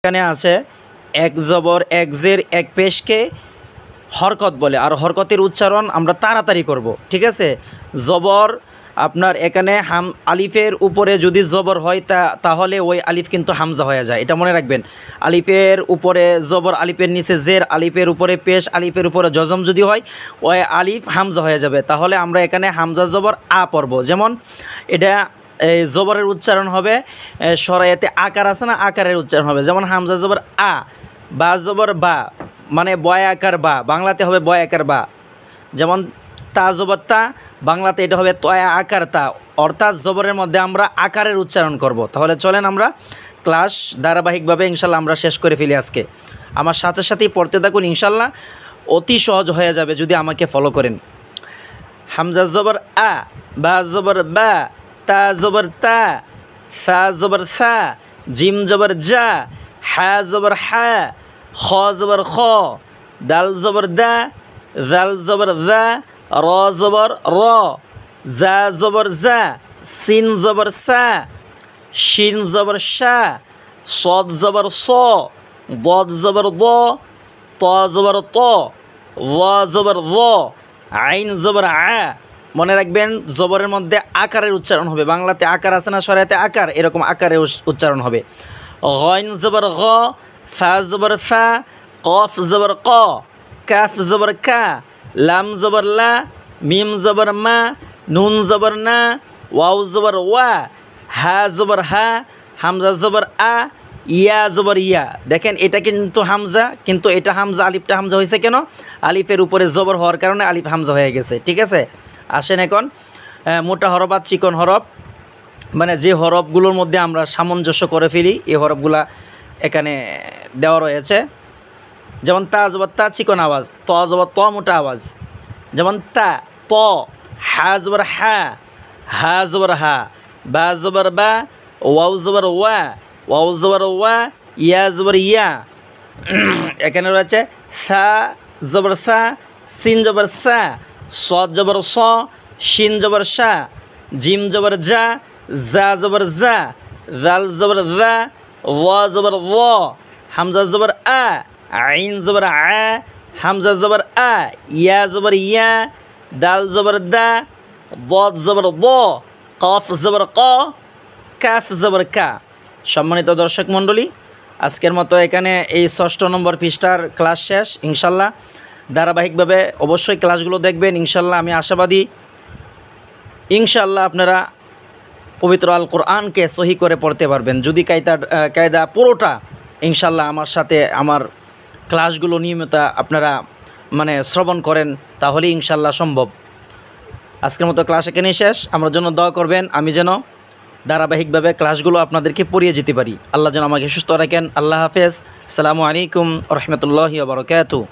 এখানে আছে এক জবর এক জের এক পেশকে হরকত বলে, আর হরকতের উচ্চারণ আমরা তাড়াতাড়ি করব, ঠিক আছে। জবর আপনার এখানে আলিফের উপরে যদি জবর হয় তাহলে ওই আলিফ কিন্তু হামজা হয়ে যায়, এটা মনে রাখবেন। আলিফের উপরে জবর, আলিফের নিচে জের, আলিফের উপরে পেশ, আলিফের উপরে জজম যদি হয় ওই আলিফ হামজা হয়ে যাবে। তাহলে আমরা এখানে হামজা জবর আ পড়ব। যেমন এটা এই জবরের উচ্চারণ হবে সরাইতে আকার আছে না, আকারের উচ্চারণ হবে। যেমন হামজা জবর আ, বা জবর বা, মানে বয় আকার বা, বাংলাতে হবে বয় আকার বা। যেমন তা জবর তা, বাংলাতে এটা হবে তয়া আকার তা, অর্থাৎ জবরের মধ্যে আমরা আকারের উচ্চারণ করব। তাহলে চলেন আমরা ক্লাস ধারাবাহিকভাবে ইনশাল্লাহ আমরা শেষ করে ফেলি আজকে। আমার সাথে সাথেই পড়তে থাকুন, ইনশাল্লাহ অতি সহজ হয়ে যাবে যদি আমাকে ফলো করেন। হামজা জবর আ, বা জবর বা, তা জবর তা, সা জবর সা, জিম জবর জা, হা জবর হা, খ জবর খ, দাল জবর দা, জাল জবর দা, র জবর র, জা জবর জা, সিন জবর সা, শিন জবর শা, সদ জবর স, দদ জবর দ, ত জবর ত, ওয়া জবর দ, আইন জবর আ। মনে রাখবেন জবরের মধ্যে আকারের উচ্চারণ হবে। বাংলাতে আকার আছে না, সরাইতে আকার, এরকম আকারের উচ্চারণ হবে। গইন জবর গ, ফা জবর ফা, কফ জবর ক, কাফ জবর কা, লাম জবর লা, মিম জবর মা, নুন জবর না, ওয়াও জবর ওয়া, হা জবর হা, হামজা জবর আ, ইয়া জবর ইয়া। দেখেন এটা কিন্তু হামজা, কিন্তু এটা হামজা, আলিফটা হামজা হয়েছে কেন? আলিফের উপরে জবর হওয়ার কারণে আলিফ হামজা হয়ে গেছে, ঠিক আছে। আসেন এখন মোটা হরফ আর চিকন হরফ, মানে যে হরফগুলোর মধ্যে আমরা সামঞ্জস্য করে ফেলি, এই হরফগুলা এখানে দেওয়া রয়েছে। যেমন তা জবর তা চিকন আওয়াজ, ত জবর ত মোটা আওয়াজ। যেমন তা ত, হা জবর হা, হা জবর হা, বা জবর বা, ওয়াও জবর ওয়া, ওয়াও জবর ওয়া, ইয়া জবর ইয়া। এখানে রয়েছে সা জবর সা, সিন জবর সা, সদ জবর স, শিন জবর শা, জিম জবর জা, জা জবর জা, জাল জবর জা, ওয়া জবর ওয়া, হামজা জবর আ, আইন জবর আ, হামজা জবর আ, ইয়া জবর ইয়া, দাল জবর দা, দদ জবর দ, কফ জবর ক, কাফ জবর কা। সম্মানিত দর্শক মণ্ডলী, আজকের মতো এখানে এই ৬ষ্ঠ নম্বর পৃষ্ঠার ক্লাস শেষ। ইনশাল্লাহ ধারাবাহিকভাবে অবশ্যই ক্লাসগুলো দেখবেন, ইনশাল্লাহ আমি আশাবাদী ইনশাল্লাহ আপনারা পবিত্র আল কোরআনকে সহি করে পড়তে পারবেন যদি কায়দা পুরোটা ইনশাল্লাহ আমার সাথে আমার ক্লাসগুলো নিয়মিত আপনারা মানে শ্রবণ করেন, তাহলেই ইনশাল্লাহ সম্ভব। আজকের মতো ক্লাস এখানেই শেষ। আমার জন্য দোয়া করবেন, আমি যেন ধারাবাহিকভাবে ক্লাসগুলো আপনাদেরকে পড়িয়ে যেতে পারি। আল্লাহ যেন আমাকে সুস্থ রাখেন। আল্লাহ হাফেজ। আসসালামু আলাইকুম ওয়া রাহমাতুল্লাহি ওয়া বারাকাতুহু।